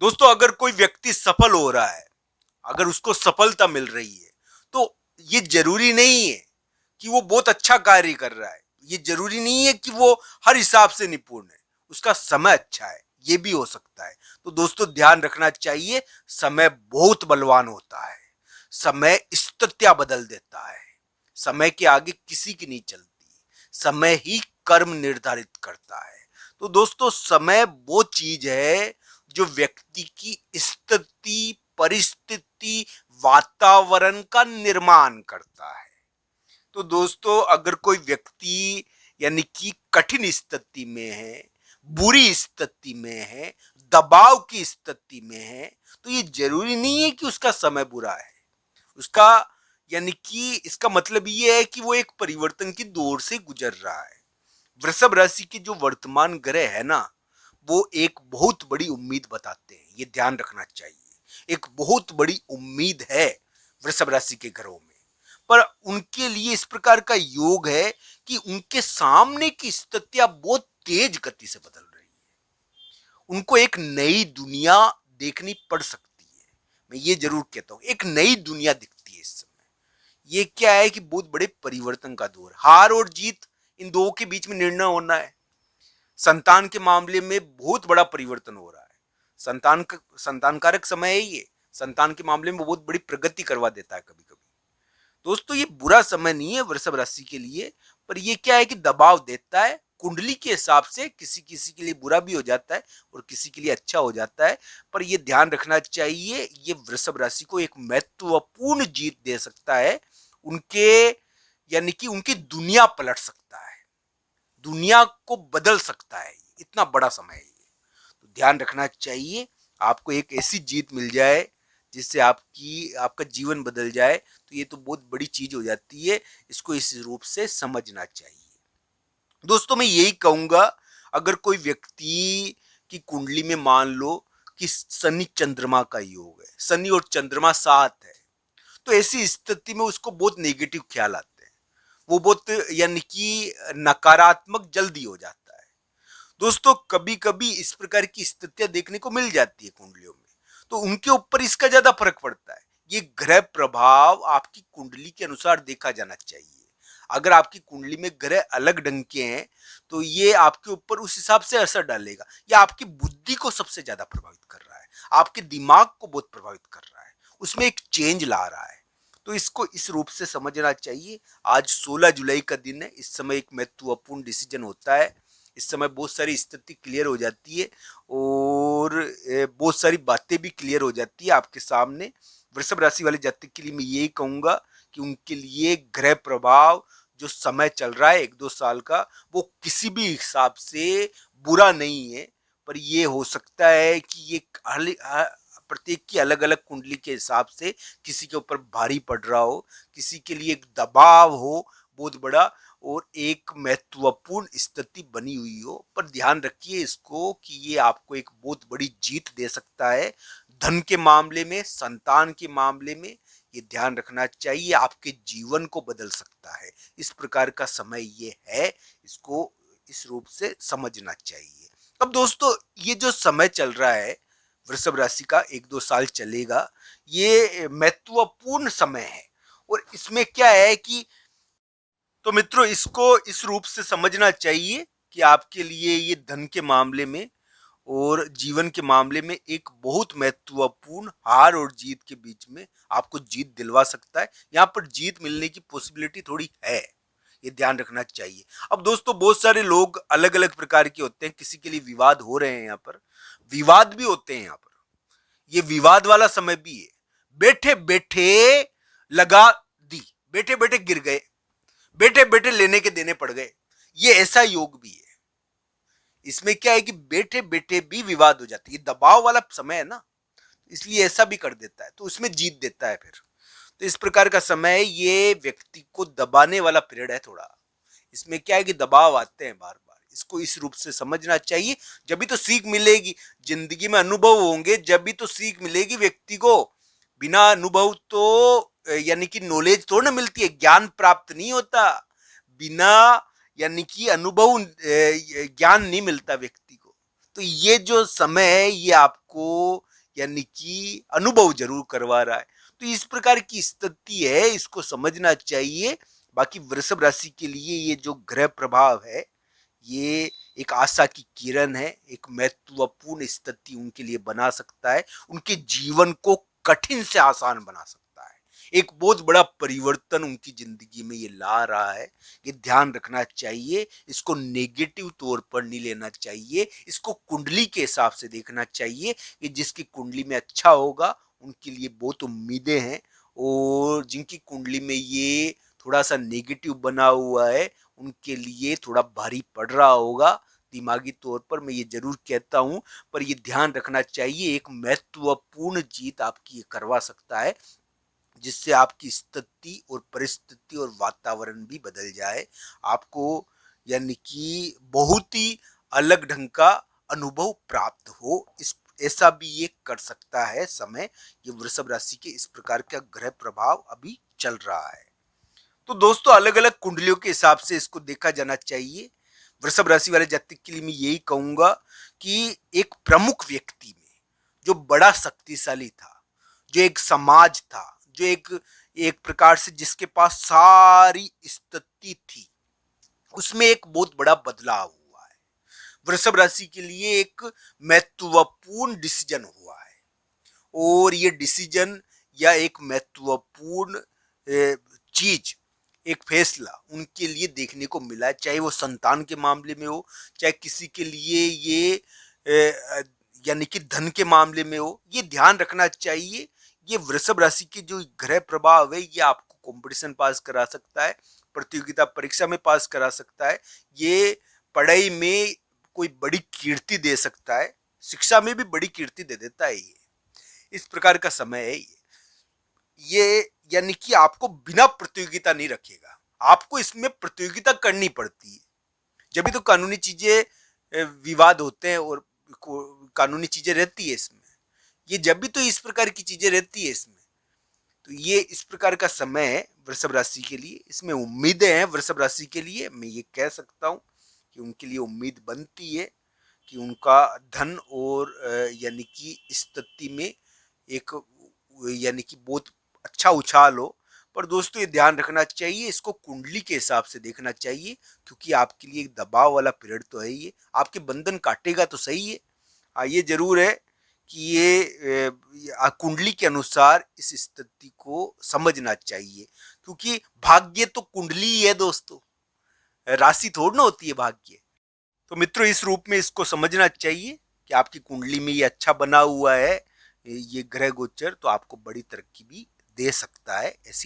दोस्तों, अगर कोई व्यक्ति सफल हो रहा है, अगर उसको सफलता मिल रही है, तो ये जरूरी नहीं है कि वो बहुत अच्छा कार्य कर रहा है। ये जरूरी नहीं है कि वो हर हिसाब से निपुण है। उसका समय अच्छा है, ये भी हो सकता है। तो दोस्तों, ध्यान रखना चाहिए, समय बहुत बलवान होता है। समय स्थितियां बदल देता है। समय के आगे किसी की नहीं चलती। समय ही कर्म निर्धारित करता है। तो दोस्तों, समय वो चीज है जो व्यक्ति की स्थिति, परिस्थिति, वातावरण का निर्माण करता है। तो दोस्तों, अगर कोई व्यक्ति यानी कि कठिन स्थिति में है, बुरी स्थिति में है, दबाव की स्थिति में है, तो ये जरूरी नहीं है कि उसका समय बुरा है। उसका यानी कि इसका मतलब ये है कि वो एक परिवर्तन की दौर से गुजर रहा है। वृषभ राशि के जो वर्तमान ग्रह है ना, वो एक बहुत बड़ी उम्मीद बताते हैं। ये ध्यान रखना चाहिए। एक बहुत बड़ी उम्मीद है वृषभ राशि के ग्रहों में। पर उनके लिए इस प्रकार का योग है कि उनके सामने की स्थितियां बहुत तेज गति से बदल रही है। उनको एक नई दुनिया देखनी पड़ सकती है। मैं ये जरूर कहता हूं, एक नई दुनिया दिखती है इस समय। ये क्या है कि बहुत बड़े परिवर्तन का दौर, हार और जीत, इन दो के बीच में निर्णय होना है। संतान के मामले में बहुत बड़ा परिवर्तन हो रहा है। संतान कारक समय है ये। संतान के मामले में बहुत बड़ी प्रगति करवा देता है कभी कभी। दोस्तों, ये बुरा समय नहीं है वृषभ राशि के लिए। पर ये क्या है कि दबाव देता है। कुंडली के हिसाब से किसी किसी के लिए बुरा भी हो जाता है और किसी के लिए अच्छा हो जाता है। पर ये ध्यान रखना चाहिए, ये वृषभ राशि को एक महत्वपूर्ण जीत दे सकता है। उनके यानी कि उनकी दुनिया पलट सकता है, दुनिया को बदल सकता है। इतना बड़ा समय है ये। तो ध्यान रखना चाहिए, आपको एक ऐसी जीत मिल जाए जिससे आपका जीवन बदल जाए, तो ये तो बहुत बड़ी चीज हो जाती है। इसको इस रूप से समझना चाहिए। दोस्तों, मैं यही कहूंगा, अगर कोई व्यक्ति की कुंडली में मान लो कि शनि चंद्रमा का योग है, शनि और चंद्रमा साथ है, तो ऐसी स्थिति में उसको बहुत नेगेटिव ख्याल आते हैं। वो बहुत यानी कि नकारात्मक जल्दी हो जाता है। दोस्तों, कभी कभी इस प्रकार की स्थितियां देखने को मिल जाती है कुंडलियों में, तो उनके ऊपर इसका ज्यादा फर्क पड़ता है। ये ग्रह प्रभाव आपकी कुंडली के अनुसार देखा जाना चाहिए। अगर आपकी कुंडली में ग्रह अलग ढंग के हैं, तो ये आपके ऊपर उस हिसाब से असर डालेगा। या आपकी बुद्धि को सबसे ज्यादा प्रभावित कर रहा है, आपके दिमाग को बहुत प्रभावित कर रहा है, उसमें एक चेंज ला रहा है। तो इसको इस रूप से समझना चाहिए। आज 16 जुलाई का दिन है। इस समय एक महत्वपूर्ण डिसीजन होता है। इस समय बहुत सारी स्थिति क्लियर हो जाती है और बहुत सारी बातें भी क्लियर हो जाती है आपके सामने। वृषभ राशि वाले जातक के लिए मैं यही कहूंगा कि उनके लिए ग्रह प्रभाव जो समय चल रहा है 1-2 साल का, वो किसी भी हिसाब से बुरा नहीं है। पर ये हो सकता है कि ये प्रत्येक की अलग अलग कुंडली के हिसाब से किसी के ऊपर भारी पड़ रहा हो, किसी के लिए एक दबाव हो बहुत बड़ा, और एक महत्वपूर्ण स्थिति बनी हुई हो। पर ध्यान रखिए इसको कि ये आपको एक बहुत बड़ी जीत दे सकता है। धन के मामले में, संतान के मामले में, ये ध्यान रखना चाहिए, आपके जीवन को बदल सकता है। इस प्रकार का समय ये है। इसको इस रूप से समझना चाहिए। अब दोस्तों, ये जो समय चल रहा है वृषभ राशि का, 1-2 साल चलेगा, ये महत्वपूर्ण समय है। और इसमें क्या है कि, तो मित्रों, इसको इस रूप से समझना चाहिए कि आपके लिए ये धन के मामले में और जीवन के मामले में एक बहुत महत्वपूर्ण हार और जीत के बीच में आपको जीत दिलवा सकता है। यहाँ पर जीत मिलने की पॉसिबिलिटी थोड़ी है, ये ध्यान रखना चाहिए। अब दोस्तों, बहुत सारे लोग अलग अलग प्रकार के होते हैं। किसी के लिए विवाद हो रहे हैं, यहाँ पर विवाद भी होते हैं। यहाँ पर ये विवाद वाला समय भी है। बैठे बैठे लगा दी, बैठे बैठे गिर गए, बैठे बैठे लेने के देने पड़ गए, ये ऐसा योग भी है। इसमें क्या है कि बैठे बैठे भी विवाद हो जाती है। दबाव वाला समय है ना, इसलिए ऐसा भी कर देता है, तो उसमें जीत देता है फिर। तो इस प्रकार का समय ये व्यक्ति को दबाने वाला पीरियड है थोड़ा। इसमें क्या है कि दबाव आते हैं बार बार। इसको इस रूप से समझना चाहिए। जब भी तो सीख मिलेगी, जिंदगी में अनुभव होंगे, जब भी तो सीख मिलेगी व्यक्ति को। बिना अनुभव तो यानी कि नॉलेज थोड़ा ना मिलती है, ज्ञान प्राप्त नहीं होता। बिना यानी कि अनुभव ज्ञान नहीं मिलता व्यक्ति को। तो ये जो समय है ये आपको यानी कि अनुभव जरूर करवा रहा है। तो इस प्रकार की स्थिति है, इसको समझना चाहिए। बाकी वृषभ राशि के लिए ये जो ग्रह प्रभाव है, ये एक आशा की किरण है, एक महत्वपूर्ण स्थिति उनके लिए बना सकता है, उनके जीवन को कठिन से आसान बना सकता है। एक बहुत बड़ा परिवर्तन उनकी जिंदगी में ये ला रहा है। ये ध्यान रखना चाहिए, इसको नेगेटिव तौर पर नहीं लेना चाहिए, इसको कुंडली के हिसाब से देखना चाहिए कि जिसकी कुंडली में अच्छा होगा उनके लिए बहुत उम्मीदें हैं, और जिनकी कुंडली में ये थोड़ा सा नेगेटिव बना हुआ है उनके लिए थोड़ा भारी पड़ रहा होगा दिमागी तौर पर, मैं ये जरूर कहता हूं। पर ये ध्यान रखना चाहिए, एक महत्वपूर्ण जीत आपकी ये करवा सकता है, जिससे आपकी स्थिति और परिस्थिति और वातावरण भी बदल जाए, आपको यानी कि बहुत ही अलग ढंग का अनुभव प्राप्त हो। इस ऐसा भी ये कर सकता है समय, ये वृषभ राशि के इस प्रकार का ग्रह प्रभाव अभी चल रहा है। तो दोस्तों अलग अलग कुंडलियों के हिसाब से इसको देखा जाना चाहिए। वृषभ राशि वाले जातक के लिए मैं यही कहूंगा कि एक प्रमुख व्यक्ति में जो बड़ा शक्तिशाली था, जो एक समाज था, जो एक एक प्रकार से जिसके पास सारी स्थिति थी, उसमें एक बहुत बड़ा बदलाव हुआ है। वृषभ राशि के लिए एक महत्वपूर्ण डिसीजन हुआ है, और ये डिसीजन या एक महत्वपूर्ण चीज, एक फैसला उनके लिए देखने को मिला है, चाहे वो संतान के मामले में हो, चाहे किसी के लिए ये यानी कि धन के मामले में हो। ये ध्यान रखना चाहिए, ये वृषभ राशि के जो ग्रह प्रभाव है ये आपको कंपटीशन पास करा सकता है, प्रतियोगिता परीक्षा में पास करा सकता है, ये पढ़ाई में कोई बड़ी कीर्ति दे सकता है, शिक्षा में भी बड़ी कीर्ति दे देता है। ये इस प्रकार का समय है ये यानी कि आपको बिना प्रतियोगिता नहीं रखेगा, आपको इसमें प्रतियोगिता करनी पड़ती है, जब भी तो कानूनी चीजें विवाद होते हैं और कानूनी चीजें रहती है इसमें। ये जब भी तो इस प्रकार की चीजें रहती है इसमें, तो ये इस प्रकार का समय है वृषभ राशि के लिए। इसमें उम्मीदें हैं वृषभ राशि के लिए, मैं ये कह सकता हूं कि उनके लिए उम्मीद बनती है कि उनका धन और यानी कि स्थिति में एक यानी कि बहुत अच्छा उछाल हो। पर दोस्तों ये ध्यान रखना चाहिए, इसको कुंडली के हिसाब से देखना चाहिए, क्योंकि आपके लिए एक दबाव वाला पीरियड तो है, ये आपके बंधन काटेगा तो सही है। ये जरूर है कि ये कुंडली के अनुसार इस स्थिति को समझना चाहिए, क्योंकि भाग्य तो कुंडली ही है दोस्तों, राशि थोड़ी ना होती है भाग्य। तो मित्रों इस रूप में इसको समझना चाहिए कि आपकी कुंडली में ये अच्छा बना हुआ है, ये ग्रह गोचर तो आपको बड़ी तरक्की भी दे सकता है, ऐसी